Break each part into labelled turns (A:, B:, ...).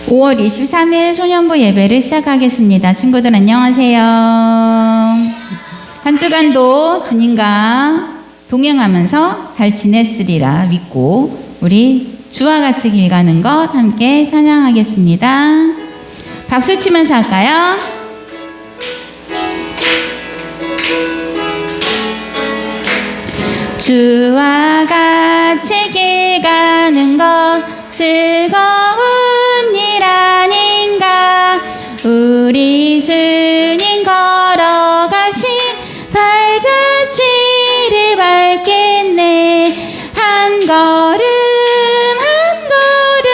A: 5월 23일 소년부 예배를 시작하겠습니다. 친구들 안녕하세요. 한 주간도 주님과 동행하면서 잘 지냈으리라 믿고 우리 주와 같이 길 가는 것 함께 찬양하겠습니다. 박수 치면서 할까요? 주와 같이 길 가는 것 즐거운 일 아닌가. 우리 주님 걸어가신 발자취를 밟겠네. 한 걸음 한 걸음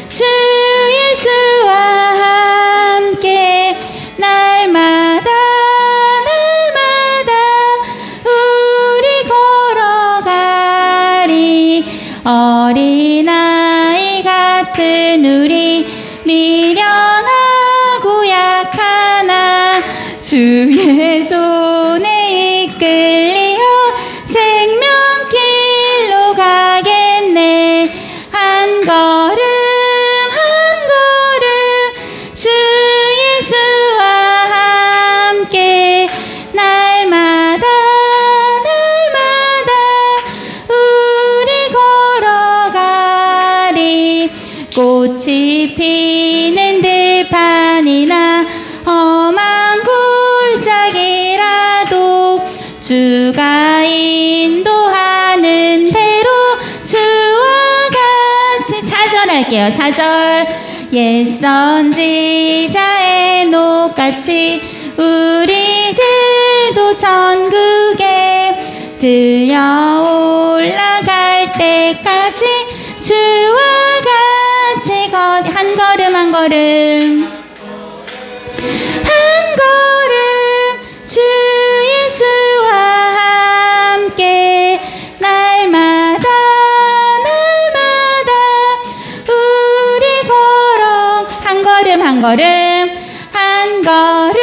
A: 주 예수와 함께 날마다 우리 걸어가리. 어린아이 같은 우리 미련하고 약하나 주의 손에 이끌리어 생명길로 가겠네. 한 걸음 한 걸음 주 예수와 함께 날마다 우리 걸어가리. 꽃이 피는 들판이나 험한 골짜기라도 주가 인도하는 대로 주와 같이 4절 할게요. 4절 옛 선지자의 녹같이 우리들도 천국에 들려 올라갈 때까지 주와 같이 한 걸음 한 걸음 한 걸음 주 예수와 함께 날마다 우리 걸어 한 걸음 한 걸음 한 걸음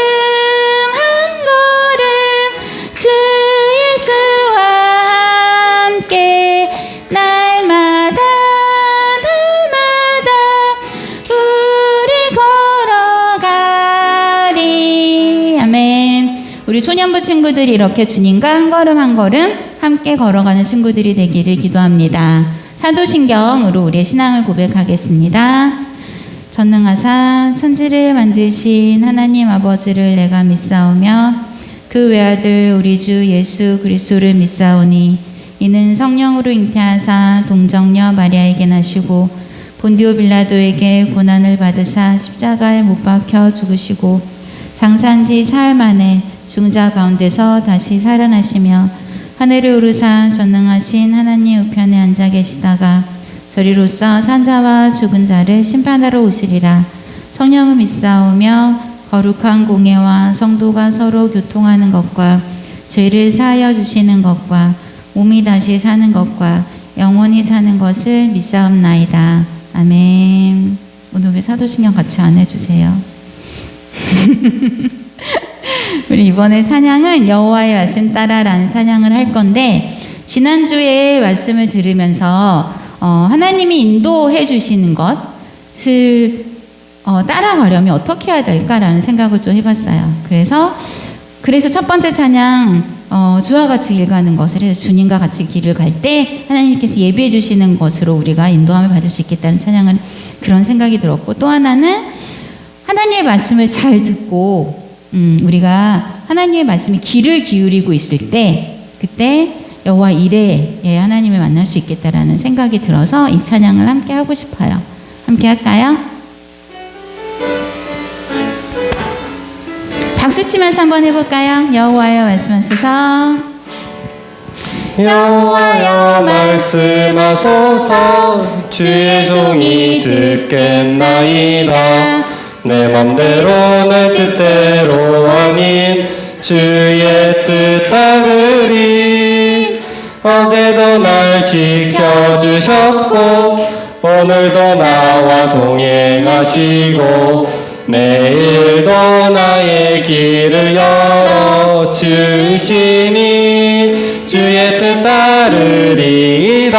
A: 한 걸음 주 예수와 함께 날마다 우리 걸어가리. 아멘. 우리 소년부 친구들이 이렇게 주님과 한 걸음 한 걸음 함께 걸어가는 친구들이 되기를 기도합니다. 사도신경으로 우리의 신앙을 고백하겠습니다. 전능하사 천지를 만드신 하나님 아버지를 내가 믿사오며 그 외아들 우리 주 예수 그리스도를 믿사오니 이는 성령으로 잉태하사 동정녀 마리아에게 나시고 본디오 빌라도에게 고난을 받으사 십자가에 못 박혀 죽으시고 장사한 지 사흘 만에 죽은 자 가운데서 다시 살아나시며 하늘에 오르사 전능하신 하나님 우편에 앉아 계시다가 저리로서 산자와 죽은 자를 심판하러 오시리라. 성령을 믿사오며 거룩한 공예와 성도가 서로 교통하는 것과 죄를 사하여 주시는 것과 몸이 다시 사는 것과 영원히 사는 것을 믿사옵나이다. 아멘. 오늘 왜 사도신경 같이 안 해주세요? 우리 이번에 찬양은 여호와의 말씀 따라라는 찬양을 할 건데, 지난주에 말씀을 들으면서 하나님이 인도해 주시는 것을 따라가려면 어떻게 해야 될까라는 생각을 좀 해봤어요. 그래서 첫 번째 찬양 주와 같이 길 가는 것을 해서 주님과 같이 길을 갈 때 하나님께서 예비해 주시는 것으로 우리가 인도함을 받을 수 있겠다는 찬양은 그런 생각이 들었고, 또 하나는 하나님의 말씀을 잘 듣고 우리가 하나님의 말씀에 귀를 기울이고 있을 때 그때 여호와 이레에 하나님을 만날 수 있겠다라는 생각이 들어서 이 찬양을 함께 하고 싶어요. 함께 할까요? 박수 치면서 한번 해볼까요? 여호와여 말씀하소서.
B: 여호와여 말씀하소서. 주의 종이 듣겠나이다. 내 맘대로 내 뜻대로 아닌 주의 뜻 따르리. 어제도 날 지켜주셨고 오늘도 나와 동행하시고 내일도 나의 길을 열어주시니 주의 뜻 따르리이다.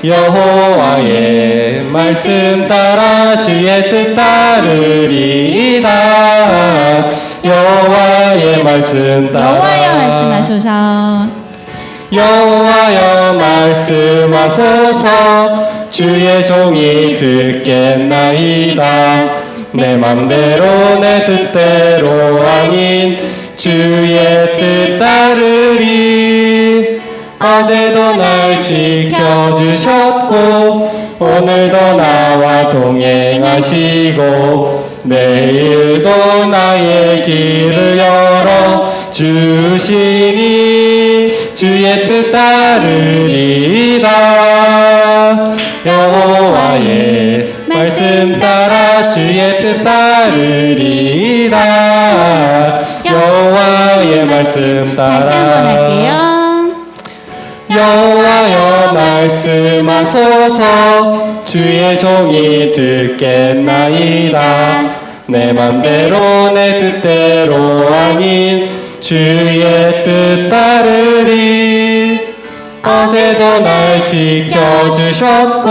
B: 여호와의 말씀 따라 주의 뜻 따르리이다. 여호와의 말씀 따라
A: 여호와여 말씀하소서.
B: 여호와여 말씀하소서. 주의 종이 듣겠나이다. 내 맘대로 내 뜻대로 아닌 주의 뜻 따르리. 어제도 날 지켜주셨고 오늘도 나와 동행하시고 내일도 나의 길을 열어 주시니 주의 뜻 따르리이다. 여호와의 말씀 따라 주의 뜻 따르리이다. 여호와의 말씀 따라
A: 다시 한번 할게요.
B: 여호와여 말씀하소서. 주의 종이 듣겠나이다. 내 맘대로 내 뜻대로 아닌 주의 뜻 따르리. 어제도 날 지켜주셨고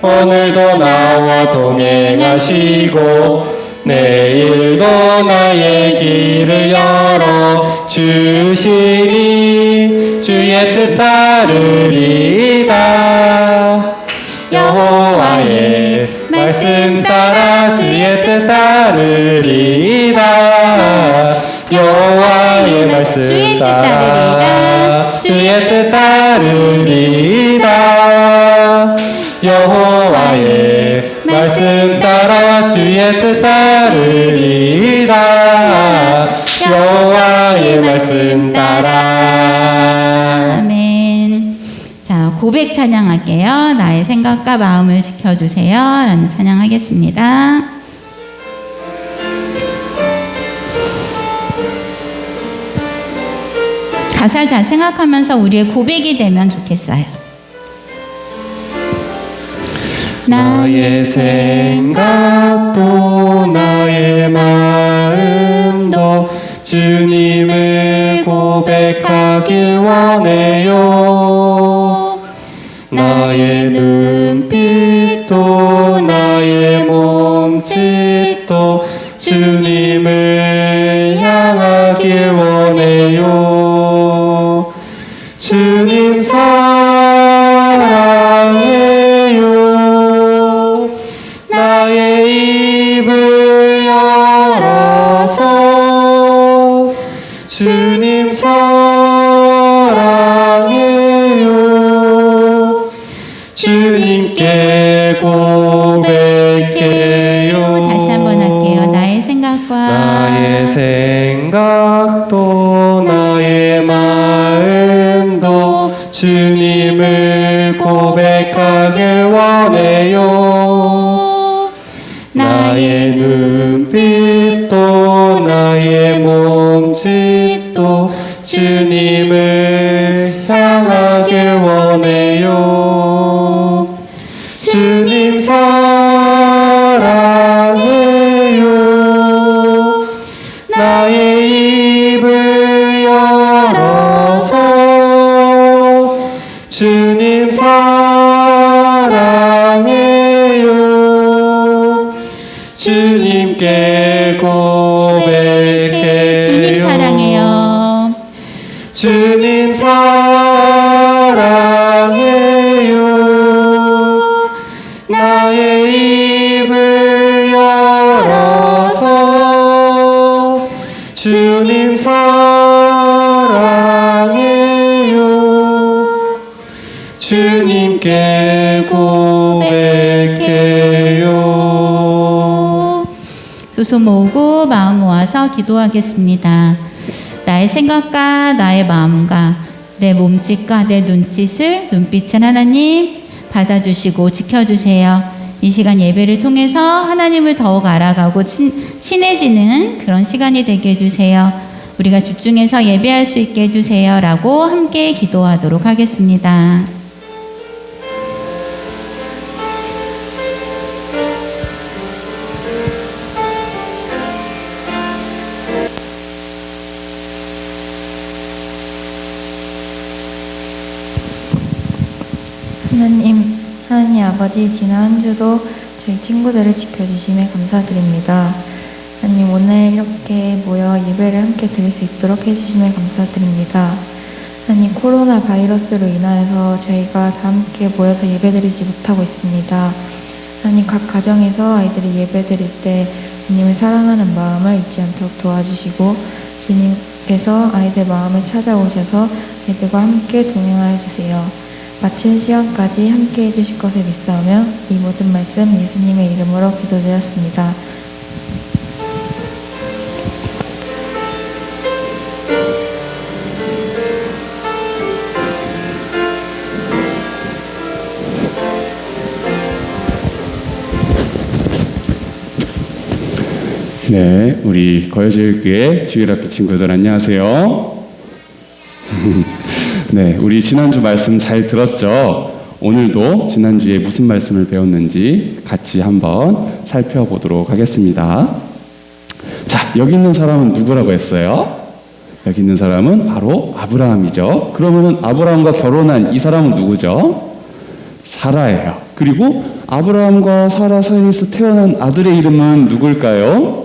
B: 오늘도 나와 동행하시고 내일도 나의 길을 열어 주시니 주의 뜻 따르리이다. 여호와의 말씀 따라 주의 뜻 따르리이다. 여호와의 말씀 따라 주의 뜻 따르리이다. 여호와의 말씀 따라 주의 뜻 따르리이다. 여호와의 말씀 따라.
A: 아멘. 자, 고백 찬양할게요. 나의 생각과 마음을 지켜주세요. 라는 찬양하겠습니다. 가사를 잘 생각하면서 우리의 고백이 되면 좋겠어요.
B: 나의 생각도 나의 마음도 주님을 고백하길 원해요. 나의 눈빛도 나의 몸짓도 주님을 향하길 원해요. 주님 사랑해요. 나의 입을 열어서 주님 사랑해요. 주님께 고백해요.
A: 다시 한번 할게요. 나의
B: 생각도 나의 마음도 주님을 고백하길 원해요. 나의 눈빛도 나의 몸짓도 주님을 향하길 원해요. 주님 사랑해요. 나의 입을 열어서 주님 사랑해요. 주님께 고백해요.
A: 주님 사랑해요.
B: 주님 사랑해요. 나의 입을 열어서 주님 사랑해요. 주님께 고백해요.
A: 두 손 모으고 마음 모아서 기도하겠습니다. 나의 생각과 나의 마음과 내 몸짓과 내 눈짓을 눈빛을 하나님 받아주시고 지켜주세요. 이 시간 예배를 통해서 하나님을 더욱 알아가고 친해지는 그런 시간이 되게 해주세요. 우리가 집중해서 예배할 수 있게 해주세요. 라고 함께 기도하도록 하겠습니다.
C: 하나님, 하나님 아버지, 지난 한 주도 저희 친구들을 지켜주심에 감사드립니다. 하나님, 오늘 이렇게 모여 예배를 함께 드릴 수 있도록 해주심에 감사드립니다. 하나님, 코로나 바이러스로 인하여서 저희가 다 함께 모여서 예배드리지 못하고 있습니다. 하나님, 각 가정에서 아이들이 예배드릴 때 주님을 사랑하는 마음을 잊지 않도록 도와주시고, 주님께서 아이들 마음을 찾아오셔서 아이들과 함께 동행하여 주세요. 마친 시간까지 함께 해주실 것을 믿사오며 이 모든 말씀 예수님의 이름으로 기도드렸습니다.
D: 네, 우리 거여제일교회 주일학교 친구들 안녕하세요. 네, 우리 지난주 말씀 잘 들었죠? 오늘도 지난주에 무슨 말씀을 배웠는지 같이 한번 살펴보도록 하겠습니다. 자, 여기 있는 사람은 누구라고 했어요? 여기 있는 사람은 바로 아브라함이죠. 그러면 아브라함과 결혼한 이 사람은 누구죠? 사라예요. 그리고 아브라함과 사라 사이에서 태어난 아들의 이름은 누굴까요?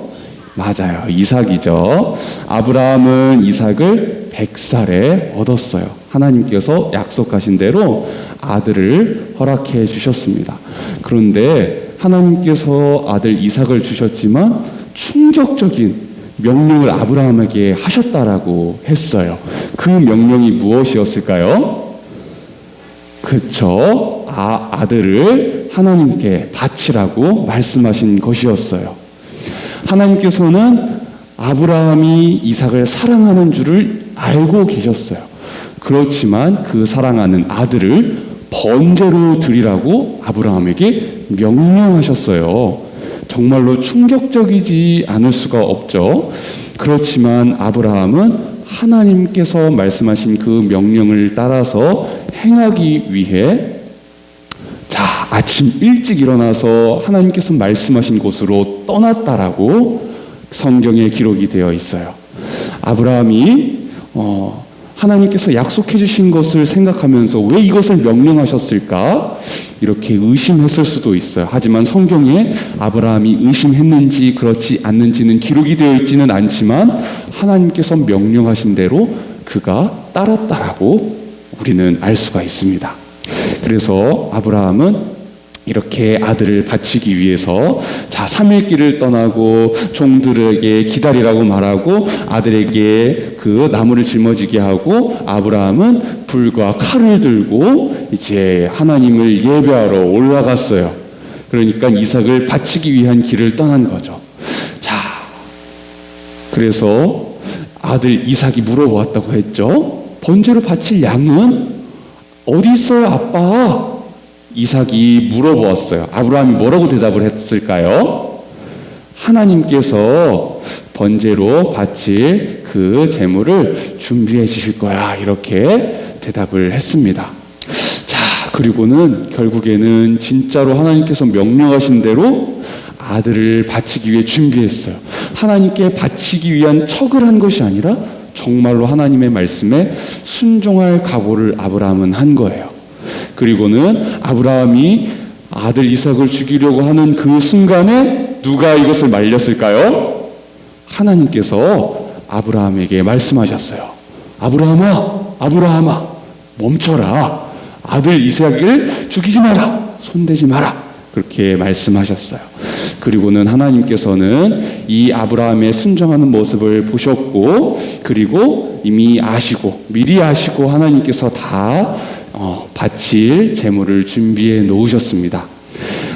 D: 맞아요. 이삭이죠. 아브라함은 이삭을 100살에 얻었어요. 하나님께서 약속하신 대로 아들을 허락해 주셨습니다. 그런데 하나님께서 아들 이삭을 주셨지만 충격적인 명령을 아브라함에게 하셨다라고 했어요. 그 명령이 무엇이었을까요? 그쵸? 아들을 하나님께 바치라고 말씀하신 것이었어요. 하나님께서는 아브라함이 이삭을 사랑하는 줄을 알고 계셨어요. 그렇지만 그 사랑하는 아들을 번제로 드리라고 아브라함에게 명령하셨어요. 정말로 충격적이지 않을 수가 없죠. 그렇지만 아브라함은 하나님께서 말씀하신 그 명령을 따라서 행하기 위해 아침 일찍 일어나서 하나님께서 말씀하신 곳으로 떠났다라고 성경에 기록이 되어 있어요. 아브라함이 하나님께서 약속해 주신 것을 생각하면서 왜 이것을 명령하셨을까? 이렇게 의심했을 수도 있어요. 하지만 성경에 아브라함이 의심했는지 그렇지 않는지는 기록이 되어 있지는 않지만 하나님께서 명령하신 대로 그가 따랐다라고 우리는 알 수가 있습니다. 그래서 아브라함은 이렇게 아들을 바치기 위해서 3일 길을 떠나고 종들에게 기다리라고 말하고 아들에게 그 나무를 짊어지게 하고 아브라함은 불과 칼을 들고 이제 하나님을 예배하러 올라갔어요. 그러니까 이삭을 바치기 위한 길을 떠난 거죠. 그래서 아들 이삭이 물어보았다고 했죠. 번제로 바칠 양은 어디 있어요, 아빠? 이삭이 물어보았어요. 아브라함이 뭐라고 대답을 했을까요? 하나님께서 번제로 바칠 그 제물을 준비해 주실 거야. 이렇게 대답을 했습니다. 그리고는 결국에는 진짜로 하나님께서 명령하신 대로 아들을 바치기 위해 준비했어요. 하나님께 바치기 위한 척을 한 것이 아니라 정말로 하나님의 말씀에 순종할 각오를 아브라함은 한 거예요. 그리고는 아브라함이 아들 이삭을 죽이려고 하는 그 순간에 누가 이것을 말렸을까요? 하나님께서 아브라함에게 말씀하셨어요. 아브라함아, 멈춰라. 아들 이삭을 죽이지 마라. 손대지 마라. 그렇게 말씀하셨어요. 그리고는 하나님께서는 이 아브라함의 순종하는 모습을 보셨고, 그리고 이미 미리 아시고 하나님께서 다 바칠 제물을 준비해 놓으셨습니다.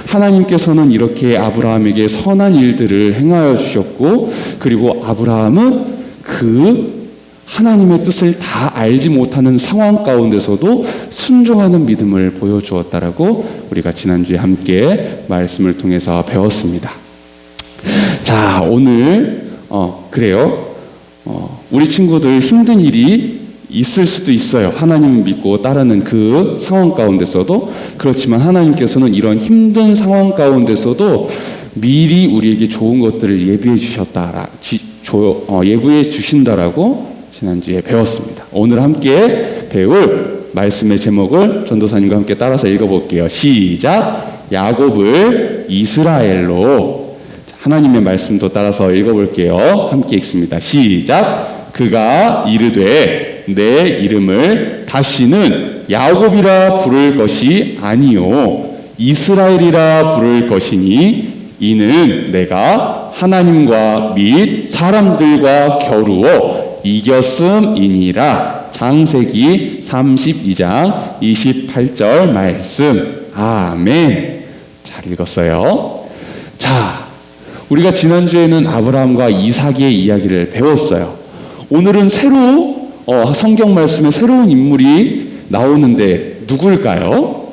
D: 하나님께서는 이렇게 아브라함에게 선한 일들을 행하여 주셨고, 그리고 아브라함은 그 하나님의 뜻을 다 알지 못하는 상황 가운데서도 순종하는 믿음을 보여주었다라고 우리가 지난주에 함께 말씀을 통해서 배웠습니다. 오늘 그래요. 우리 친구들 힘든 일이 있을 수도 있어요. 하나님 믿고 따르는 그 상황 가운데서도. 그렇지만 하나님께서는 이런 힘든 상황 가운데서도 미리 우리에게 좋은 것들을 예비해 주신다라고 지난주에 배웠습니다. 오늘 함께 배울 말씀의 제목을 전도사님과 함께 따라서 읽어볼게요. 시작. 야곱을 이스라엘로. 하나님의 말씀도 따라서 읽어볼게요. 함께 읽습니다. 시작. 그가 이르되 내 이름을 다시는 야곱이라 부를 것이 아니요 이스라엘이라 부를 것이니 이는 내가 하나님과 및 사람들과 겨루어 이겼음이니라. 창세기 32장 28절 말씀. 아멘. 잘 읽었어요. 자, 우리가 지난주에는 아브라함과 이삭의 이야기를 배웠어요. 오늘은 새로 성경 말씀에 새로운 인물이 나오는데 누굴까요?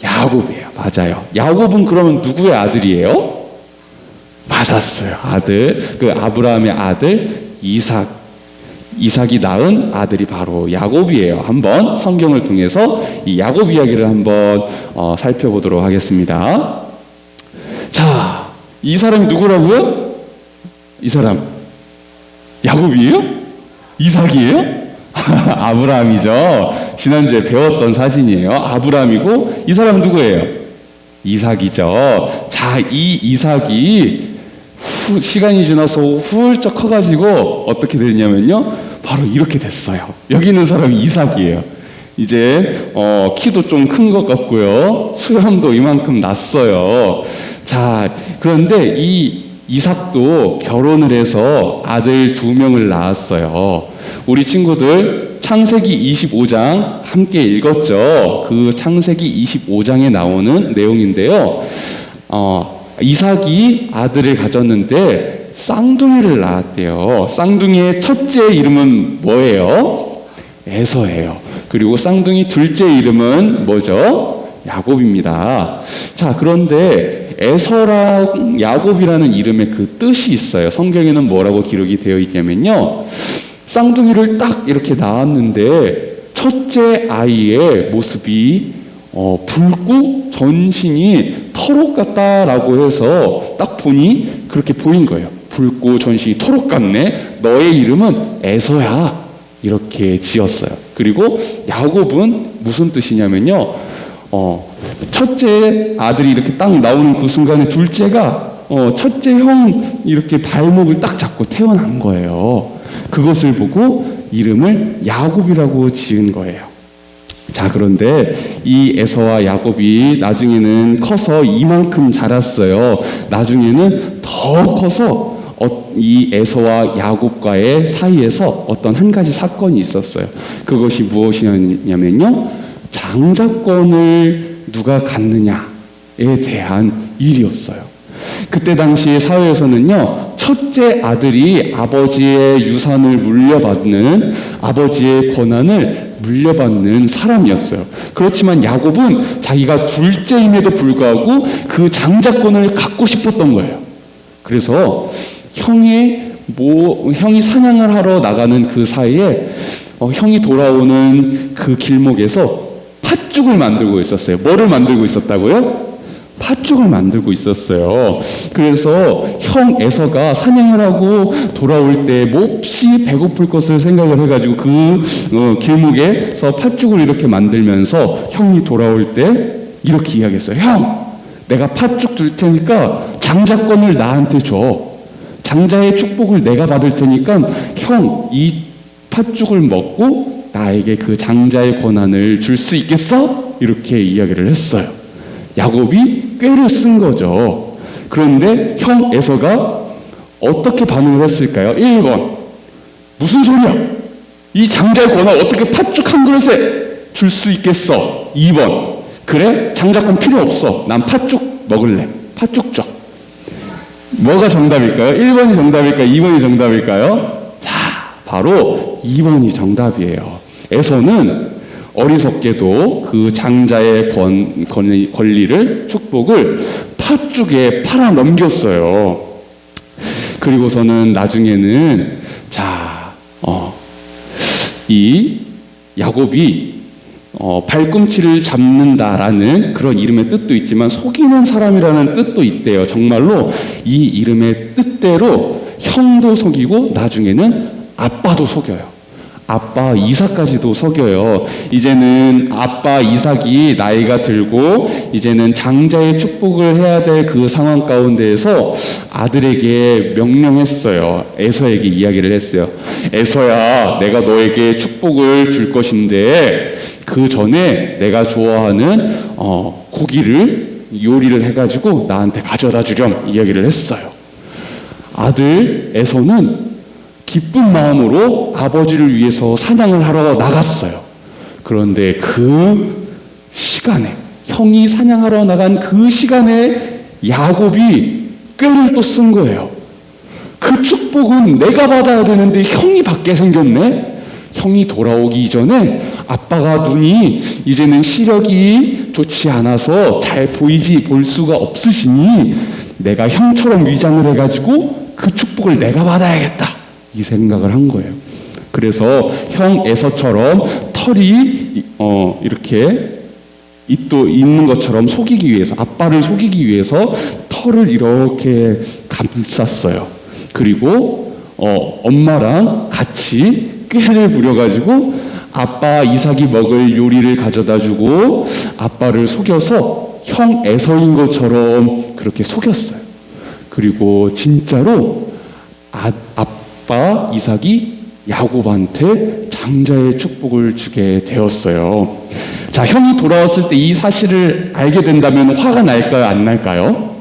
D: 야곱이에요. 맞아요. 야곱은 그러면 누구의 아들이에요? 맞았어요. 아들, 그 아브라함의 아들 이삭이 낳은 아들이 바로 야곱이에요. 한번 성경을 통해서 이 야곱 이야기를 한번 살펴보도록 하겠습니다. 자, 이 사람이 누구라고요? 이 사람 야곱이에요? 이삭이에요? 아브라함이죠. 지난주에 배웠던 사진이에요. 아브라함이고 이 사람은 누구예요? 이삭이죠. 자, 이 이삭이 시간이 지나서 훌쩍 커가지고 어떻게 됐냐면요, 바로 이렇게 됐어요. 여기 있는 사람이 이삭이에요. 이제 키도 좀 큰 것 같고요, 수염도 이만큼 났어요. 자, 그런데 이 이삭도 결혼을 해서 아들 2명을 낳았어요. 우리 친구들 창세기 25장 함께 읽었죠. 그 창세기 25장에 나오는 내용인데요. 이삭이 아들을 가졌는데 쌍둥이를 낳았대요. 쌍둥이의 첫째 이름은 뭐예요? 에서예요. 그리고 쌍둥이 둘째 이름은 뭐죠? 야곱입니다. 자, 그런데 에서랑 야곱이라는 이름의 그 뜻이 있어요. 성경에는 뭐라고 기록이 되어 있냐면요, 쌍둥이를 딱 이렇게 낳았는데 첫째 아이의 모습이 붉고 전신이 털옷 같다라고 해서 딱 보니 그렇게 보인 거예요. 붉고 전신이 털옷 같네. 너의 이름은 에서야. 이렇게 지었어요. 그리고 야곱은 무슨 뜻이냐면요, 첫째 아들이 이렇게 딱 나오는 그 순간에 둘째가 첫째 형 이렇게 발목을 딱 잡고 태어난 거예요. 그것을 보고 이름을 야곱이라고 지은 거예요. 자, 그런데 이 에서와 야곱이 나중에는 커서 이만큼 자랐어요. 나중에는 더 커서 이 에서와 야곱과의 사이에서 어떤 한 가지 사건이 있었어요. 그것이 무엇이냐면요, 장자권을 누가 갖느냐에 대한 일이었어요. 그때 당시의 사회에서는요, 첫째 아들이 아버지의 유산을 물려받는, 아버지의 권한을 물려받는 사람이었어요. 그렇지만 야곱은 자기가 둘째임에도 불구하고 그 장자권을 갖고 싶었던 거예요. 그래서 형이 사냥을 하러 나가는 그 사이에 형이 돌아오는 그 길목에서 팥죽을 만들고 있었어요. 뭐를 만들고 있었다고요? 팥죽을 만들고 있었어요. 그래서 형 에서가 사냥을 하고 돌아올 때 몹시 배고플 것을 생각을 해가지고 그 길목에서 팥죽을 이렇게 만들면서 형이 돌아올 때 이렇게 이야기했어요. 형, 내가 팥죽 줄 테니까 장자권을 나한테 줘. 장자의 축복을 내가 받을 테니까 형, 이 팥죽을 먹고 나에게 그 장자의 권한을 줄 수 있겠어? 이렇게 이야기를 했어요. 야곱이 꾀를 쓴 거죠. 그런데 형 에서가 어떻게 반응을 했을까요? 1번, 무슨 소리야? 이 장자의 권한 어떻게 팥죽 한 그릇에 줄 수 있겠어? 2번, 그래? 장자권 필요 없어. 난 팥죽 먹을래. 팥죽 줘. 뭐가 정답일까요? 1번이 정답일까요? 2번이 정답일까요? 자, 바로 2번이 정답이에요. 에서는 어리석게도 그 장자의 권리를, 축복을 팥죽에 팔아 넘겼어요. 그리고서는 나중에는 이 야곱이 발꿈치를 잡는다라는 그런 이름의 뜻도 있지만 속이는 사람이라는 뜻도 있대요. 정말로 이 이름의 뜻대로 형도 속이고 나중에는 아빠도 속여요. 아빠 이삭까지도 속여요. 이제는 아빠 이삭이 나이가 들고 이제는 장자의 축복을 해야 될 그 상황 가운데에서 아들에게 명령했어요. 에서에게 이야기를 했어요. 에서야, 내가 너에게 축복을 줄 것인데 그 전에 내가 좋아하는 고기를 요리를 해가지고 나한테 가져다 주렴, 이야기를 했어요. 아들 에서는 기쁜 마음으로 아버지를 위해서 사냥을 하러 나갔어요. 그런데 그 시간에, 형이 사냥하러 나간 그 시간에 야곱이 꾀를 또 쓴 거예요. 그 축복은 내가 받아야 되는데 형이 받게 생겼네. 형이 돌아오기 전에 아빠가 눈이 이제는 시력이 좋지 않아서 잘 볼 수가 없으시니 내가 형처럼 위장을 해가지고 그 축복을 내가 받아야겠다, 이 생각을 한 거예요. 그래서 형 에서처럼 털이 이렇게 또 있는 것처럼 속이기 위해서, 아빠를 속이기 위해서 털을 이렇게 감쌌어요. 그리고 엄마랑 같이 꾀를 부려가지고 아빠 이삭이 먹을 요리를 가져다주고 아빠를 속여서 형 에서인 것처럼 그렇게 속였어요. 그리고 진짜로 아빠 이삭이 야곱한테 장자의 축복을 주게 되었어요. 자, 형이 돌아왔을 때 이 사실을 알게 된다면 화가 날까요, 안 날까요?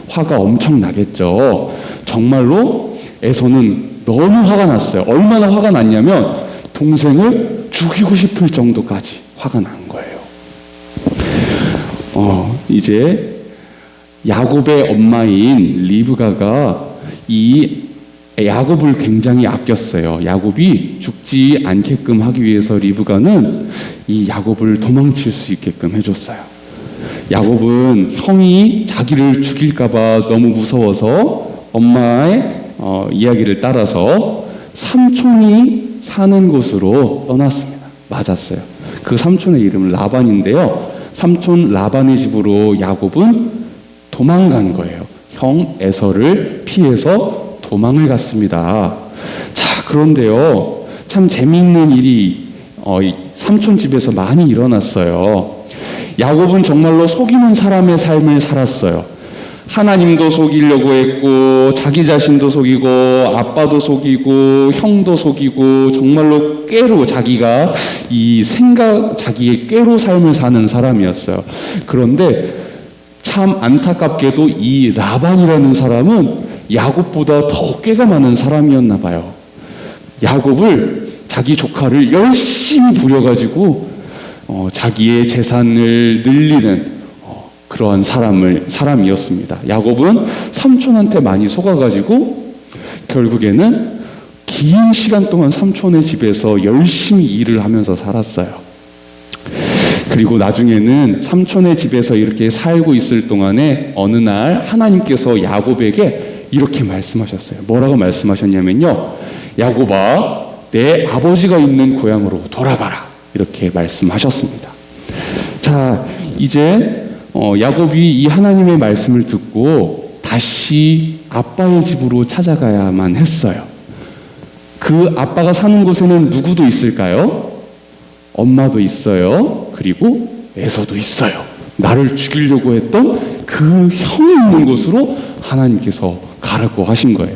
D: 화가 엄청 나겠죠. 정말로 에서는 너무 화가 났어요. 얼마나 화가 났냐면 동생을 죽이고 싶을 정도까지 화가 난 거예요. 이제 야곱의 엄마인 리브가가 이 야곱을 굉장히 아꼈어요. 야곱이 죽지 않게끔 하기 위해서 리브가는 이 야곱을 도망칠 수 있게끔 해줬어요. 야곱은 형이 자기를 죽일까봐 너무 무서워서 엄마의 이야기를 따라서 삼촌이 사는 곳으로 떠났습니다. 맞았어요. 그 삼촌의 이름은 라반인데요. 삼촌 라반의 집으로 야곱은 도망간 거예요. 형 에서를 피해서 도망을 갔습니다. 자, 그런데요, 참 재미있는 일이 삼촌 집에서 많이 일어났어요. 야곱은 정말로 속이는 사람의 삶을 살았어요. 하나님도 속이려고 했고, 자기 자신도 속이고, 아빠도 속이고, 형도 속이고, 정말로 꾀로 자기가 자기의 꾀로 삶을 사는 사람이었어요. 그런데 참 안타깝게도 이 라반이라는 사람은 야곱보다 더 꾀가 많은 사람이었나 봐요. 야곱을, 자기 조카를 열심히 부려가지고 자기의 재산을 늘리는 그러한 사람이었습니다. 야곱은 삼촌한테 많이 속아가지고 결국에는 긴 시간 동안 삼촌의 집에서 열심히 일을 하면서 살았어요. 그리고 나중에는 삼촌의 집에서 이렇게 살고 있을 동안에 어느 날 하나님께서 야곱에게 이렇게 말씀하셨어요. 뭐라고 말씀하셨냐면요, 야곱아, 내 아버지가 있는 고향으로 돌아가라, 이렇게 말씀하셨습니다. 자, 이제 야곱이 이 하나님의 말씀을 듣고 다시 아빠의 집으로 찾아가야만 했어요. 그 아빠가 사는 곳에는 누구도 있을까요? 엄마도 있어요. 그리고 에서도 있어요. 나를 죽이려고 했던 그 형이 있는 곳으로 하나님께서 가라고 하신 거예요.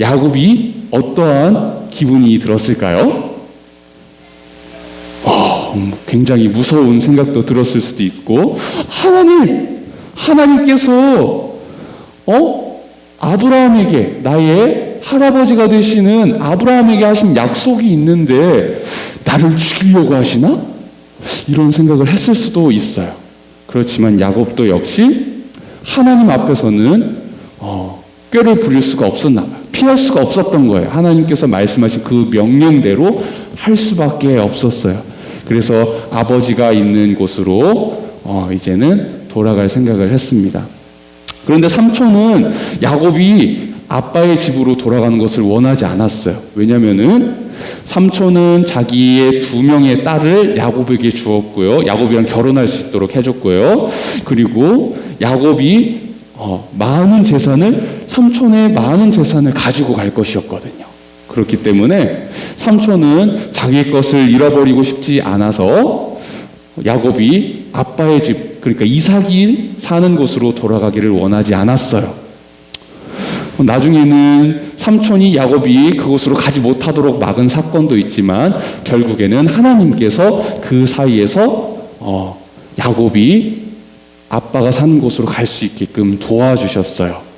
D: 야곱이 어떠한 기분이 들었을까요? 굉장히 무서운 생각도 들었을 수도 있고, 하나님께서 아브라함에게, 나의 할아버지가 되시는 아브라함에게 하신 약속이 있는데 나를 죽이려고 하시나? 이런 생각을 했을 수도 있어요. 그렇지만 야곱도 역시 하나님 앞에서는 꾀를 부릴 수가 없었나 봐요. 피할 수가 없었던 거예요. 하나님께서 말씀하신 그 명령대로 할 수밖에 없었어요. 그래서 아버지가 있는 곳으로 이제는 돌아갈 생각을 했습니다. 그런데 삼촌은 야곱이 아빠의 집으로 돌아가는 것을 원하지 않았어요. 왜냐면은 삼촌은 자기의 2명의 딸을 야곱에게 주었고요. 야곱이랑 결혼할 수 있도록 해줬고요. 그리고 야곱이 삼촌의 많은 재산을 가지고 갈 것이었거든요. 그렇기 때문에 삼촌은 자기 것을 잃어버리고 싶지 않아서 야곱이 아빠의 집, 그러니까 이삭이 사는 곳으로 돌아가기를 원하지 않았어요. 나중에는 삼촌이 야곱이 그곳으로 가지 못하도록 막은 사건도 있지만 결국에는 하나님께서 그 사이에서 야곱이 아빠가 사는 곳으로 갈 수 있게끔 도와주셨어요.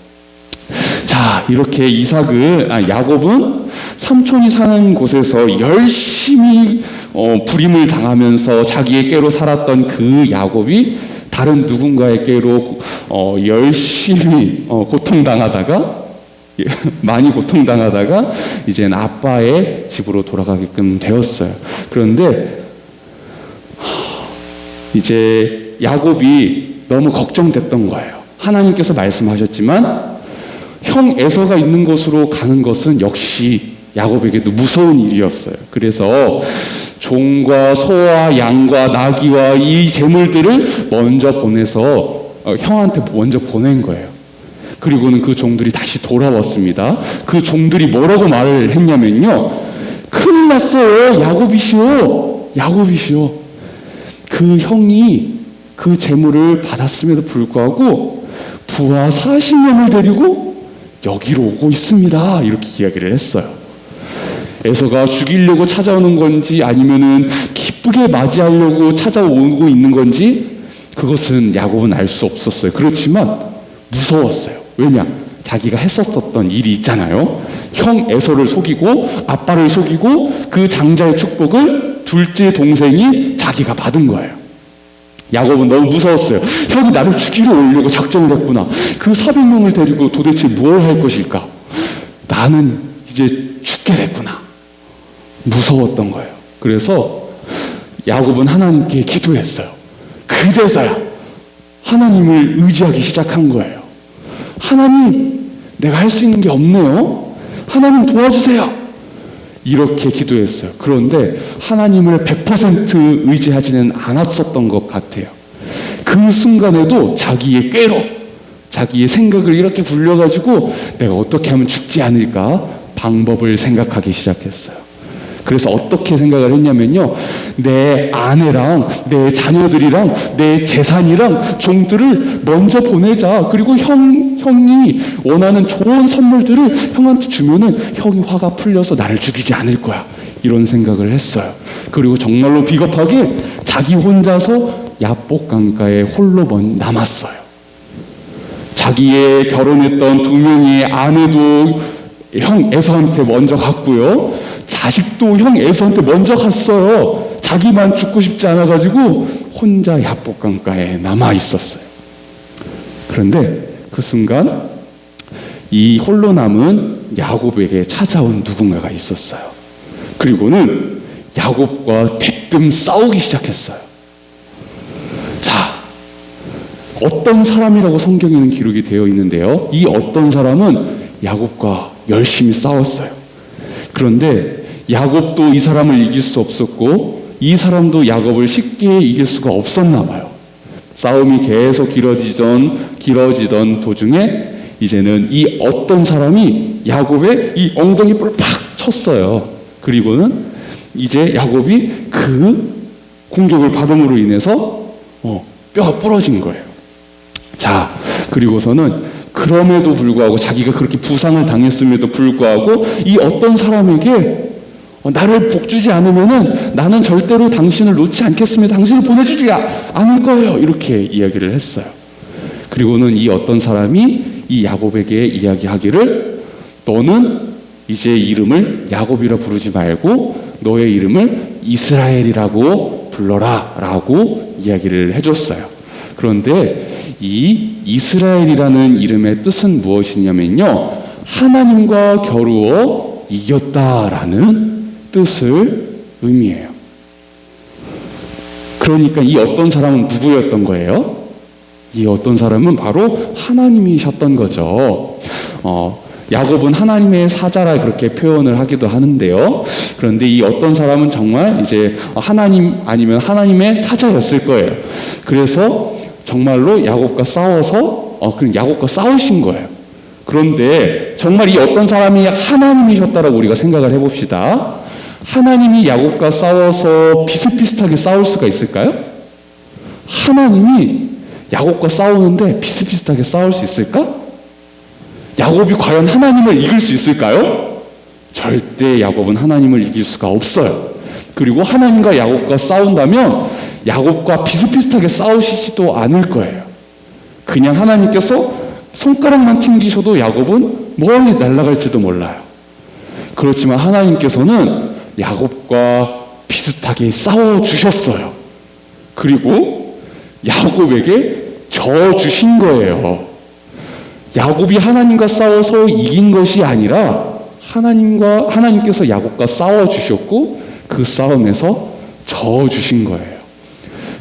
D: 자, 이렇게 야곱은 삼촌이 사는 곳에서 열심히 불임을 당하면서 자기의 꾀로 살았던 그 야곱이 다른 누군가의 꾀로 열심히 고통당하다가 많이 고통당하다가 이제는 아빠의 집으로 돌아가게끔 되었어요. 그런데 이제 야곱이 너무 걱정됐던 거예요. 하나님께서 말씀하셨지만 형 에서가 있는 곳으로 가는 것은 역시 야곱에게도 무서운 일이었어요. 그래서 종과 소와 양과 나귀와 이 재물들을 먼저 보내서 형한테 먼저 보낸 거예요. 그리고는 그 종들이 다시 돌아왔습니다. 그 종들이 뭐라고 말을 했냐면요, 큰일 났어요. 야곱이시오. 그 형이 그 재물을 받았음에도 불구하고 부하 40명을 데리고 여기로 오고 있습니다. 이렇게 이야기를 했어요. 에서가 죽이려고 찾아오는 건지 아니면은 기쁘게 맞이하려고 찾아오고 있는 건지 그것은 야곱은 알 수 없었어요. 그렇지만 무서웠어요. 왜냐? 자기가 했었던 일이 있잖아요. 형 에서를 속이고 아빠를 속이고 그 장자의 축복을 둘째 동생이 자기가 받은 거예요. 야곱은 너무 무서웠어요. 형이 나를 죽이러 오려고 작정을 했구나. 그 400명을 데리고 도대체 뭘 할 것일까? 나는 이제 죽게 됐구나. 무서웠던 거예요. 그래서 야곱은 하나님께 기도했어요. 그제서야 하나님을 의지하기 시작한 거예요. 하나님, 내가 할 수 있는 게 없네요. 하나님 도와주세요. 이렇게 기도했어요. 그런데 하나님을 100% 의지하지는 않았었던 것 같아요. 그 순간에도 자기의 꾀로, 자기의 생각을 이렇게 굴려가지고 내가 어떻게 하면 죽지 않을까 방법을 생각하기 시작했어요. 그래서 어떻게 생각을 했냐면요, 내 아내랑 내 자녀들이랑 내 재산이랑 종들을 먼저 보내자. 그리고 형이 원하는 좋은 선물들을 형한테 주면은 형이 화가 풀려서 나를 죽이지 않을 거야. 이런 생각을 했어요. 그리고 정말로 비겁하게 자기 혼자서 야복 강가에 홀로 남았어요. 자기의 결혼했던 2명의 아내도 형 에서한테 먼저 갔고요. 자식도 형 에서한테 먼저 갔어요. 자기만 죽고 싶지 않아가지고 혼자 야복 강가에 남아 있었어요. 그런데 그 순간 이 홀로 남은 야곱에게 찾아온 누군가가 있었어요. 그리고는 야곱과 대뜸 싸우기 시작했어요. 자, 어떤 사람이라고 성경에는 기록이 되어 있는데요, 이 어떤 사람은 야곱과 열심히 싸웠어요. 그런데 야곱도 이 사람을 이길 수 없었고 이 사람도 야곱을 쉽게 이길 수가 없었나 봐요. 싸움이 계속 길어지던 도중에 이제는 이 어떤 사람이 야곱의 이 엉덩이 뿔을 팍 쳤어요. 그리고는 이제 야곱이 그 공격을 받음으로 인해서 뼈가 부러진 거예요. 자, 그리고서는 그럼에도 불구하고 자기가 그렇게 부상을 당했음에도 불구하고 이 어떤 사람에게 나를 복주지 않으면은 나는 절대로 당신을 놓지 않겠으며 당신을 보내주지 않을 거예요. 이렇게 이야기를 했어요. 그리고는 이 어떤 사람이 이 야곱에게 이야기하기를, 너는 이제 이름을 야곱이라 부르지 말고 너의 이름을 이스라엘이라고 불러라 라고 이야기를 해줬어요. 그런데 이 이스라엘이라는 이름의 뜻은 무엇이냐면요, 하나님과 겨루어 이겼다라는 뜻을 의미해요. 그러니까 이 어떤 사람은 누구였던 거예요? 이 어떤 사람은 바로 하나님이셨던 거죠. 야곱은 하나님의 사자라 그렇게 표현을 하기도 하는데요. 그런데 이 어떤 사람은 정말 이제 하나님 아니면 하나님의 사자였을 거예요. 그래서 정말로 야곱과 싸워서 그냥 야곱과 싸우신 거예요. 그런데 정말 이 어떤 사람이 하나님이셨다라고 우리가 생각을 해봅시다. 하나님이 야곱과 싸워서 비슷비슷하게 싸울 수가 있을까요? 하나님이 야곱과 싸우는데 비슷비슷하게 싸울 수 있을까? 야곱이 과연 하나님을 이길 수 있을까요? 절대 야곱은 하나님을 이길 수가 없어요. 그리고 하나님과 야곱과 싸운다면 야곱과 비슷비슷하게 싸우시지도 않을 거예요. 그냥 하나님께서 손가락만 튕기셔도 야곱은 멀리 날아갈지도 몰라요. 그렇지만 하나님께서는 야곱과 비슷하게 싸워주셨어요. 그리고 야곱에게 져주신 거예요. 야곱이 하나님과 싸워서 이긴 것이 아니라 하나님께서 야곱과 싸워주셨고 그 싸움에서 져주신 거예요.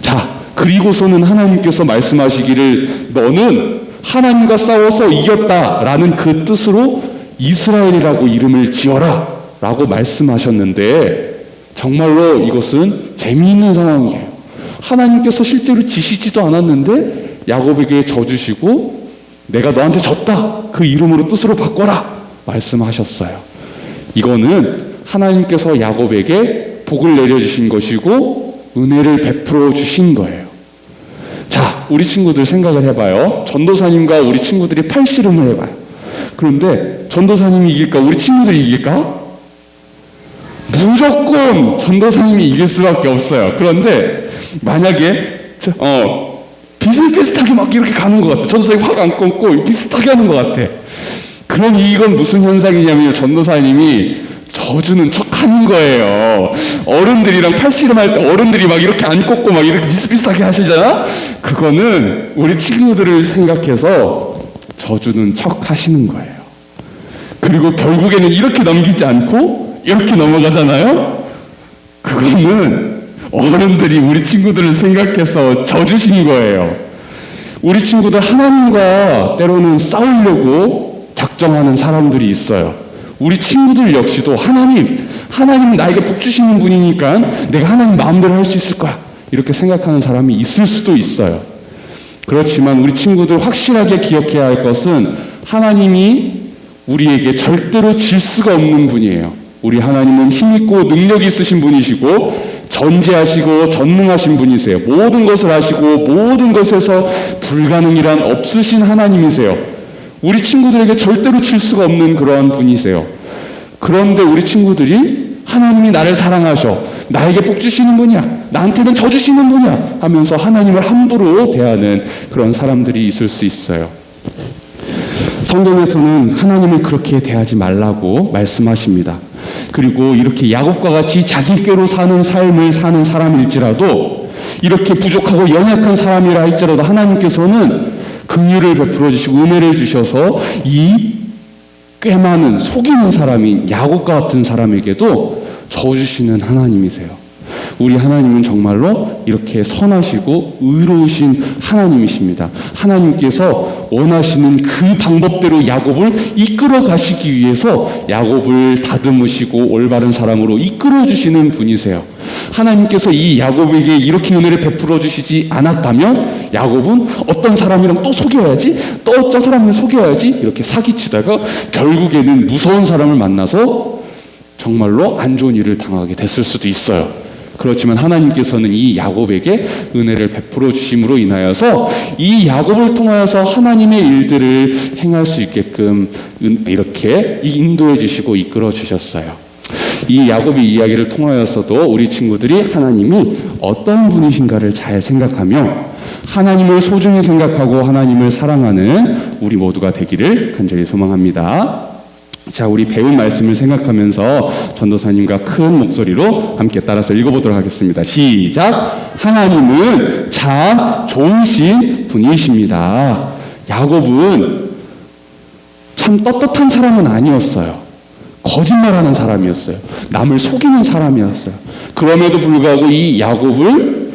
D: 자, 그리고서는 하나님께서 말씀하시기를 너는 하나님과 싸워서 이겼다라는 그 뜻으로 이스라엘이라고 이름을 지어라 라고 말씀하셨는데 정말로 이것은 재미있는 상황이에요. 하나님께서 실제로 지시지도 않았는데 야곱에게 져주시고 내가 너한테 졌다 그 이름으로 뜻으로 바꿔라 말씀하셨어요. 이거는 하나님께서 야곱에게 복을 내려주신 것이고 은혜를 베풀어 주신 거예요. 자, 우리 친구들 생각을 해봐요. 전도사님과 우리 친구들이 팔씨름을 해봐요. 그런데 전도사님이 이길까? 우리 친구들이 이길까? 무조건 전도사님이 이길 수밖에 없어요. 그런데 만약에 비슷비슷하게 막 이렇게 가는 것 같아. 전도사님이 확 안 끊고 비슷하게 하는 것 같아. 그럼 이건 무슨 현상이냐면 전도사님이 져주는 척 하는 거예요. 어른들이랑 팔씨름 할 때 어른들이 막 이렇게 안 꽂고 막 이렇게 비슷비슷하게 하시잖아? 그거는 우리 친구들을 생각해서 져주는 척 하시는 거예요. 그리고 결국에는 이렇게 넘기지 않고 이렇게 넘어가잖아요? 그거는 어른들이 우리 친구들을 생각해서 져주신 거예요. 우리 친구들 하나님과 때로는 싸우려고 작정하는 사람들이 있어요. 우리 친구들 역시도 하나님 나에게 복 주시는 분이니까 내가 하나님 마음대로 할 수 있을 거야 이렇게 생각하는 사람이 있을 수도 있어요. 그렇지만 우리 친구들 확실하게 기억해야 할 것은 하나님이 우리에게 절대로 질 수가 없는 분이에요. 우리 하나님은 힘있고 능력이 있으신 분이시고 전지하시고 전능하신 분이세요. 모든 것을 아시고 모든 것에서 불가능이란 없으신 하나님이세요. 우리 친구들에게 절대로 질 수가 없는 그러한 분이세요. 그런데 우리 친구들이 하나님이 나를 사랑하셔, 나에게 복 주시는 분이야, 나한테는 져 주시는 분이야 하면서 하나님을 함부로 대하는 그런 사람들이 있을 수 있어요. 성경에서는 하나님을 그렇게 대하지 말라고 말씀하십니다. 그리고 이렇게 야곱과 같이 자기 꾀로 사는 삶을 사는 사람일지라도 이렇게 부족하고 연약한 사람이라 할지라도 하나님께서는 긍휼을 베풀어 주시고 은혜를 주셔서 이 꽤 많은 속이는 사람인 야곱과 같은 사람에게도 져주시는 하나님이세요. 우리 하나님은 정말로 이렇게 선하시고 의로우신 하나님이십니다. 하나님께서 원하시는 그 방법대로 야곱을 이끌어 가시기 위해서 야곱을 다듬으시고 올바른 사람으로 이끌어 주시는 분이세요. 하나님께서 이 야곱에게 이렇게 은혜를 베풀어 주시지 않았다면 야곱은 어떤 사람이랑 또 속여야지, 또 어떤 사람을 속여야지 이렇게 사기치다가 결국에는 무서운 사람을 만나서 정말로 안 좋은 일을 당하게 됐을 수도 있어요. 그렇지만 하나님께서는 이 야곱에게 은혜를 베풀어 주심으로 인하여서 이 야곱을 통하여서 하나님의 일들을 행할 수 있게끔 이렇게 인도해 주시고 이끌어 주셨어요. 이 야곱의 이야기를 통하여서도 우리 친구들이 하나님이 어떤 분이신가를 잘 생각하며 하나님을 소중히 생각하고 하나님을 사랑하는 우리 모두가 되기를 간절히 소망합니다. 자, 우리 배운 말씀을 생각하면서 전도사님과 큰 목소리로 함께 따라서 읽어보도록 하겠습니다. 시작! 하나님은 참 좋으신 분이십니다. 야곱은 참 떳떳한 사람은 아니었어요. 거짓말하는 사람이었어요. 남을 속이는 사람이었어요. 그럼에도 불구하고 이 야곱을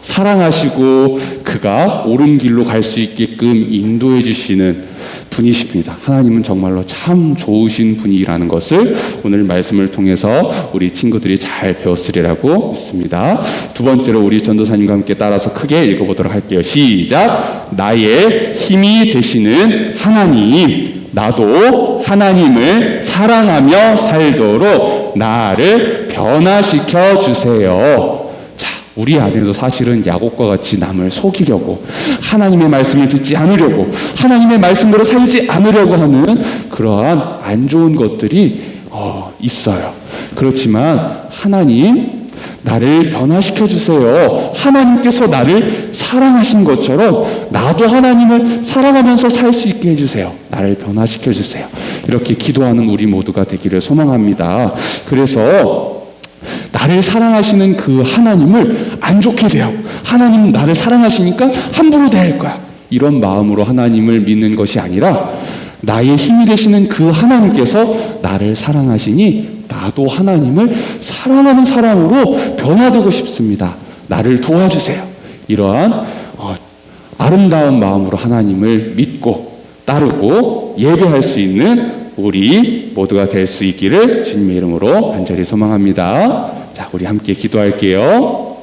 D: 사랑하시고 그가 옳은 길로 갈 수 있게끔 인도해 주시는 분이십니다. 하나님은 정말로 참 좋으신 분이라는 것을 오늘 말씀을 통해서 우리 친구들이 잘 배웠으리라고 믿습니다. 두 번째로 우리 전도사님과 함께 따라서 크게 읽어보도록 할게요. 시작! 나의 힘이 되시는 하나님, 나도 하나님을 사랑하며 살도록 나를 변화시켜 주세요. 자, 우리 안에도 사실은 야곱과 같이 남을 속이려고, 하나님의 말씀을 듣지 않으려고, 하나님의 말씀대로 살지 않으려고 하는 그러한 안 좋은 것들이 있어요. 그렇지만 하나님, 나를 변화시켜 주세요. 하나님께서 나를 사랑하신 것처럼 나도 하나님을 사랑하면서 살 수 있게 해주세요. 나를 변화시켜 주세요. 이렇게 기도하는 우리 모두가 되기를 소망합니다. 그래서 나를 사랑하시는 그 하나님을 안 좋게 대하고, 하나님은 나를 사랑하시니까 함부로 대할 거야, 이런 마음으로 하나님을 믿는 것이 아니라, 나의 힘이 되시는 그 하나님께서 나를 사랑하시니 나도 하나님을 사랑하는 사람으로 변화되고 싶습니다. 나를 도와주세요. 이러한 아름다운 마음으로 하나님을 믿고 따르고 예배할 수 있는 우리 모두가 될 수 있기를 주님의 이름으로 간절히 소망합니다. 자, 우리 함께 기도할게요.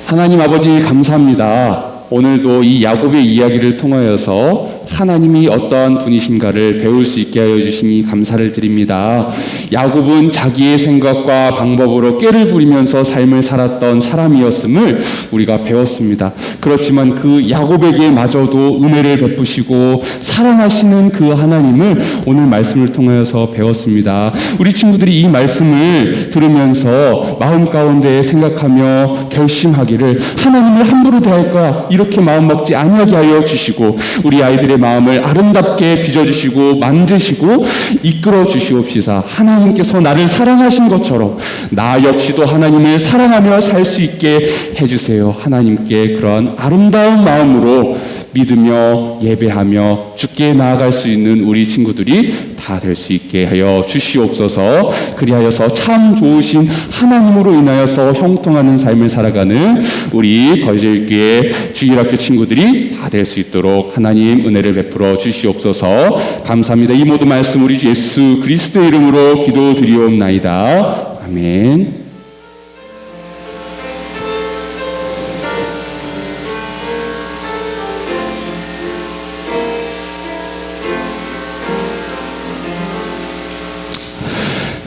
D: 하나님 아버지, 감사합니다. 오늘도 이 야곱의 이야기를 통하여서 하나님이 어떠한 분이신가를 배울 수 있게 하여 주시니 감사를 드립니다. 야곱은 자기의 생각과 방법으로 꾀를 부리면서 삶을 살았던 사람이었음을 우리가 배웠습니다. 그렇지만 그 야곱에게 마저도 은혜를 베푸시고 사랑하시는 그 하나님을 오늘 말씀을 통하여서 배웠습니다. 우리 친구들이 이 말씀을 들으면서 마음 가운데 생각하며 결심하기를, 하나님을 함부로 대할 거야, 이렇게 마음 먹지 아니하게 하여 주시고, 우리 아이들의 마음을 아름답게 빚어주시고 만드시고 이끌어 주시옵시사. 하나님께서 나를 사랑하신 것처럼 나 역시도 하나님을 사랑하며 살 수 있게 해주세요. 하나님께 그러한 아름다운 마음으로 믿으며 예배하며 주께 나아갈 수 있는 우리 친구들이 다 될 수 있게 하여 주시옵소서. 그리하여서 참 좋으신 하나님으로 인하여서 형통하는 삶을 살아가는 우리 거제일교회 주일학교 친구들이 다 될 수 있도록 하나님 은혜를 베풀어 주시옵소서. 감사합니다. 이 모든 말씀 우리 주 예수 그리스도의 이름으로 기도드리옵나이다. 아멘.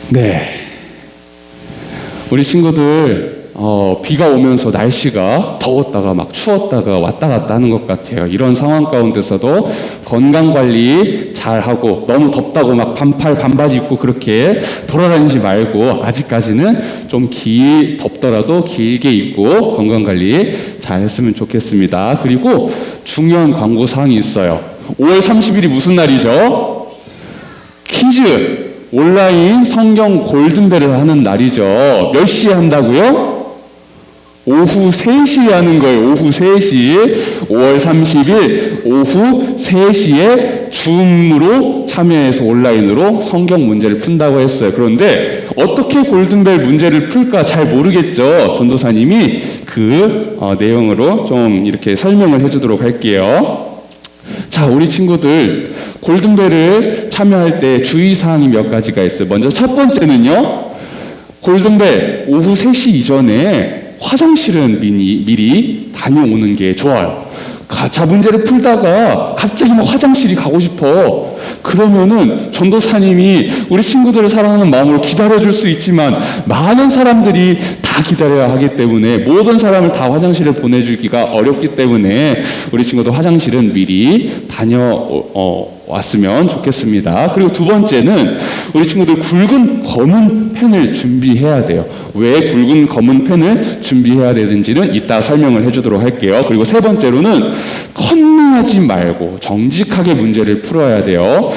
D: 네, 우리 친구들 비가 오면서 날씨가 더웠다가 막 추웠다가 왔다 갔다 하는 것 같아요. 이런 상황 가운데서도 건강관리 잘하고, 너무 덥다고 막 반팔 반바지 입고 그렇게 돌아다니지 말고, 아직까지는 좀 덥더라도 길게 입고 건강관리 잘 했으면 좋겠습니다. 그리고 중요한 광고사항이 있어요. 5월 30일이 무슨 날이죠? 퀴즈! 온라인 성경 골든벨을 하는 날이죠. 몇 시에 한다고요? 오후 3시에 하는 거예요. 오후 3시. 5월 30일 오후 3시에 줌으로 참여해서 온라인으로 성경 문제를 푼다고 했어요. 그런데 어떻게 골든벨 문제를 풀까 잘 모르겠죠. 전도사님이 그 내용으로 좀 이렇게 설명을 해주도록 할게요. 자, 우리 친구들 골든벨을 참여할 때 주의사항이 몇 가지가 있어요. 먼저 첫 번째는요, 골든벨 오후 3시 이전에 화장실은 미리 다녀오는 게 좋아요. 자, 문제를 풀다가 갑자기 막 화장실이 가고 싶어. 그러면은 전도사님이 우리 친구들을 사랑하는 마음으로 기다려줄 수 있지만 많은 사람들이 다 기다려야 하기 때문에 모든 사람을 다 화장실에 보내주기가 어렵기 때문에 우리 친구들 화장실은 미리 다녀왔으면 좋겠습니다. 그리고 두 번째는 우리 친구들 굵은 검은 펜을 준비해야 돼요. 왜 굵은 검은 펜을 준비해야 되는지는 이따 설명을 해주도록 할게요. 그리고 세 번째로는 컨닝하지 말고 정직하게 문제를 풀어야 돼요.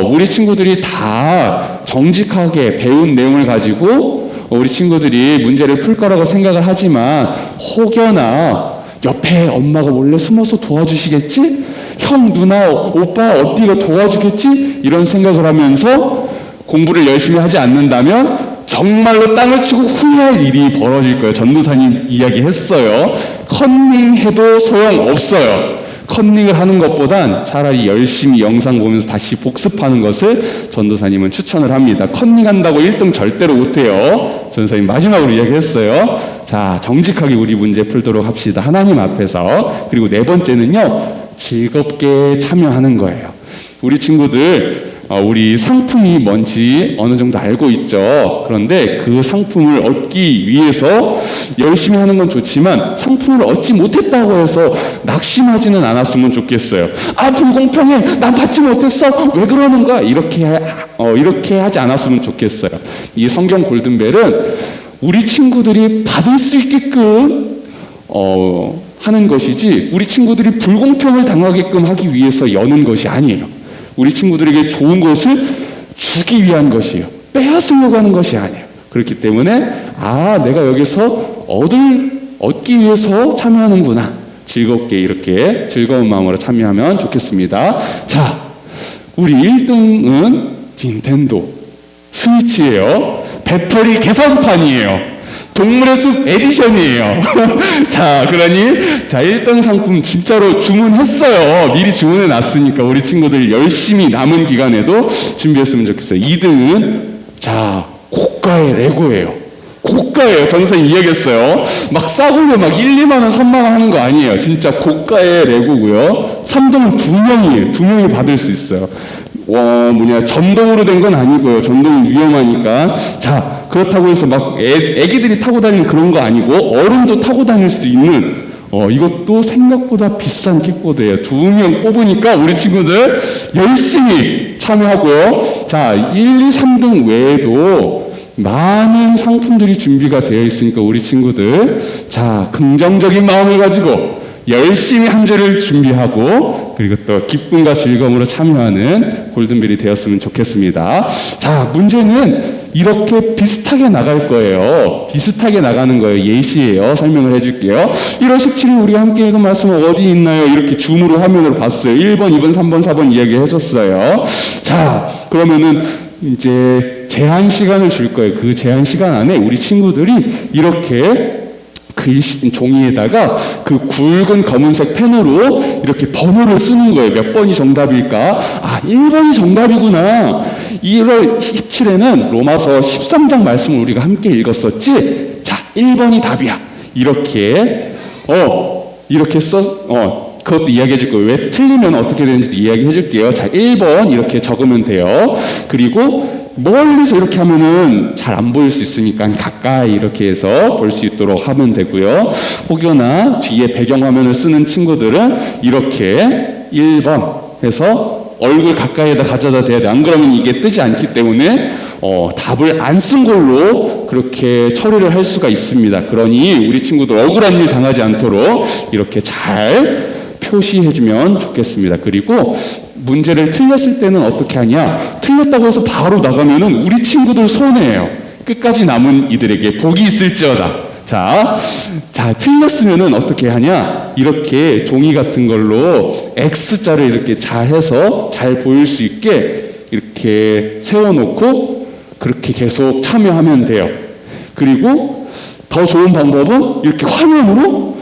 D: 우리 친구들이 다 정직하게 배운 내용을 가지고 우리 친구들이 문제를 풀 거라고 생각을 하지만, 혹여나 옆에 엄마가 몰래 숨어서 도와주시겠지? 형, 누나, 오빠, 어디가 도와주겠지? 이런 생각을 하면서 공부를 열심히 하지 않는다면 정말로 땅을 치고 후회할 일이 벌어질 거예요. 전도사님 이야기했어요. 컨닝해도 소용없어요. 컨닝을 하는 것보단 차라리 열심히 영상 보면서 다시 복습하는 것을 전도사님은 추천을 합니다. 컨닝한다고 1등 절대로 못해요. 전도사님 마지막으로 이야기했어요. 자, 정직하게 우리 문제 풀도록 합시다. 하나님 앞에서. 그리고 네 번째는요, 즐겁게 참여하는 거예요. 우리 친구들, 우리 상품이 뭔지 어느 정도 알고 있죠. 그런데 그 상품을 얻기 위해서 열심히 하는 건 좋지만 상품을 얻지 못했다고 해서 낙심하지는 않았으면 좋겠어요. 아, 불공평해. 난 받지 못했어. 왜 그러는 거야? 이렇게 하지 않았으면 좋겠어요. 이 성경 골든벨은 우리 친구들이 받을 수 있게끔 하는 것이지 우리 친구들이 불공평을 당하게끔 하기 위해서 여는 것이 아니에요. 우리 친구들에게 좋은 것을 주기 위한 것이에요. 빼앗으려고 하는 것이 아니에요. 그렇기 때문에 내가 여기서 얻기 위해서 참여하는구나. 즐겁게 이렇게 즐거운 마음으로 참여하면 좋겠습니다. 자, 우리 1등은 닌텐도 스위치예요. 배터리 계산판이에요. 동물의 숲 에디션이에요. 자, 그러니 1등 상품 진짜로 주문했어요. 미리 주문해 놨으니까 우리 친구들 열심히 남은 기간에도 준비했으면 좋겠어요. 2등은 고가의 레고예요. 고가예요. 전 선생님 이야기했어요. 막 싸구려 막 1, 2만 원, 3만 원 하는 거 아니에요. 진짜 고가의 레고고요. 3등은 2명이 받을 수 있어요. 전동으로 된 건 아니고요. 전동은 위험하니까. 자, 그렇다고 해서 막 애기들이 타고 다니는 그런 거 아니고 어른도 타고 다닐 수 있는 이것도 생각보다 비싼 킥보드예요. 2명 뽑으니까 우리 친구들 열심히 참여하고요. 자, 1, 2, 3등 외에도 많은 상품들이 준비가 되어 있으니까 우리 친구들 긍정적인 마음을 가지고 열심히 한 주를 준비하고 그리고 또 기쁨과 즐거움으로 참여하는 골든벨이 되었으면 좋겠습니다. 자, 문제는 이렇게 비슷하게 나갈 거예요. 비슷하게 나가는 거예요. 예시예요. 설명을 해줄게요. 1월 17일 우리가 함께 읽은 말씀은 어디 있나요? 이렇게 줌으로 화면으로 봤어요. 1번, 2번, 3번, 4번 이야기 해줬어요. 자, 그러면은 이제 제한 시간을 줄 거예요. 그 제한 시간 안에 우리 친구들이 이렇게 종이에다가 그 굵은 검은색 펜으로 이렇게 번호를 쓰는 거예요. 몇 번이 정답일까? 1번이 정답이구나. 1월 17일에는 로마서 13장 말씀을 우리가 함께 읽었었지? 자, 1번이 답이야. 이렇게 그것도 이야기해 줄 거예요. 왜 틀리면 어떻게 되는지도 이야기해 줄게요. 자, 1번 이렇게 적으면 돼요. 그리고 멀리서 이렇게 하면은 잘 안 보일 수 있으니까 가까이 이렇게 해서 볼 수 있도록 하면 되고요. 혹여나 뒤에 배경화면을 쓰는 친구들은 이렇게 1번 해서 얼굴 가까이에다 가져다 대야 돼. 안 그러면 이게 뜨지 않기 때문에 답을 안 쓴 걸로 그렇게 처리를 할 수가 있습니다. 그러니 우리 친구들 억울한 일 당하지 않도록 이렇게 잘 표시해주면 좋겠습니다. 그리고 문제를 틀렸을 때는 어떻게 하냐? 틀렸다고 해서 바로 나가면은 우리 친구들 손해예요. 끝까지 남은 이들에게 복이 있을지어다. 자, 틀렸으면은 어떻게 하냐? 이렇게 종이 같은 걸로 X자를 이렇게 잘 해서 잘 보일 수 있게 이렇게 세워놓고 그렇게 계속 참여하면 돼요. 그리고 더 좋은 방법은 이렇게 화면으로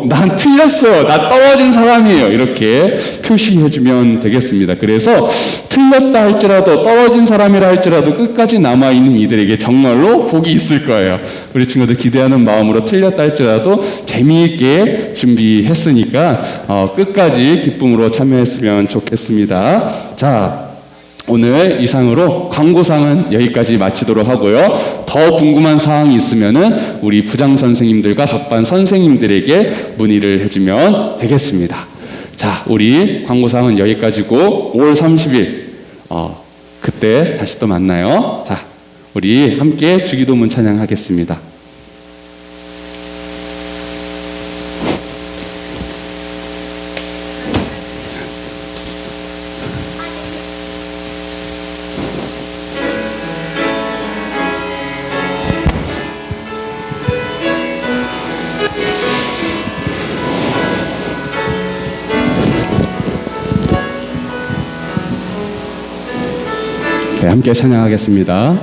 D: 난 틀렸어. 나 떨어진 사람이에요. 이렇게 표시해주면 되겠습니다. 그래서 틀렸다 할지라도 떨어진 사람이라 할지라도 끝까지 남아있는 이들에게 정말로 복이 있을 거예요. 우리 친구들 기대하는 마음으로 틀렸다 할지라도 재미있게 준비했으니까 끝까지 기쁨으로 참여했으면 좋겠습니다. 자, 오늘 이상으로 광고상은 여기까지 마치도록 하고요. 더 궁금한 사항이 있으면은 우리 부장 선생님들과 각반 선생님들에게 문의를 해주면 되겠습니다. 자, 우리 광고상은 여기까지고 5월 30일 그때 다시 또 만나요. 자, 우리 함께 주기도문 찬양하겠습니다. 네, 함께 찬양하겠습니다.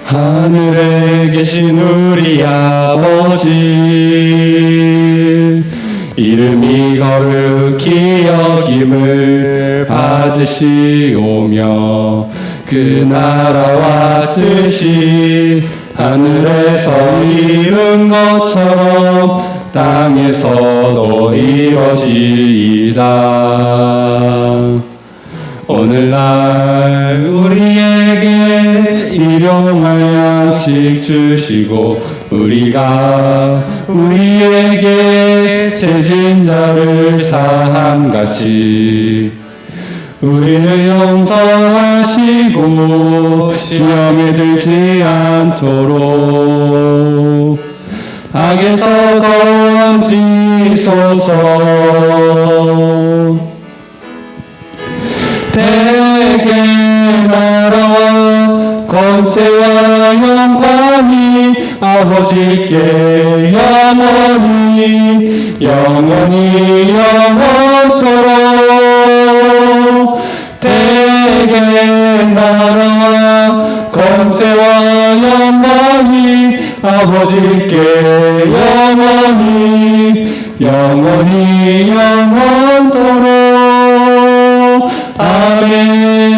B: 하늘에 계신 우리 아버지 이름이 거룩히 여김을 받으시오며 그 나라와 뜻이 하늘에서 이룬 것처럼 땅에서도 이것이이다. 오늘날 우리에게 일용할 양식 주시고 우리가 우리에게 죄진 자를 사함같이 우리를 용서하시고 시험에 들지 않도록 악에서 건지소서. 대개 나라와 권세와 영광이 아버지께 영원히 영원토록. 대개 나라와 권세와 영광이 아버지께 영원히 영원토록. 아멘.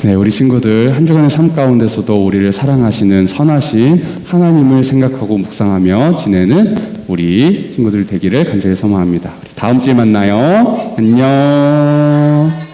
D: 네, 우리 친구들 한 주간의 삶 가운데서도 우리를 사랑하시는 선하신 하나님을 생각하고 묵상하며 지내는 우리 친구들 되기를 간절히 소망합니다. 우리 다음 주에 만나요. 안녕.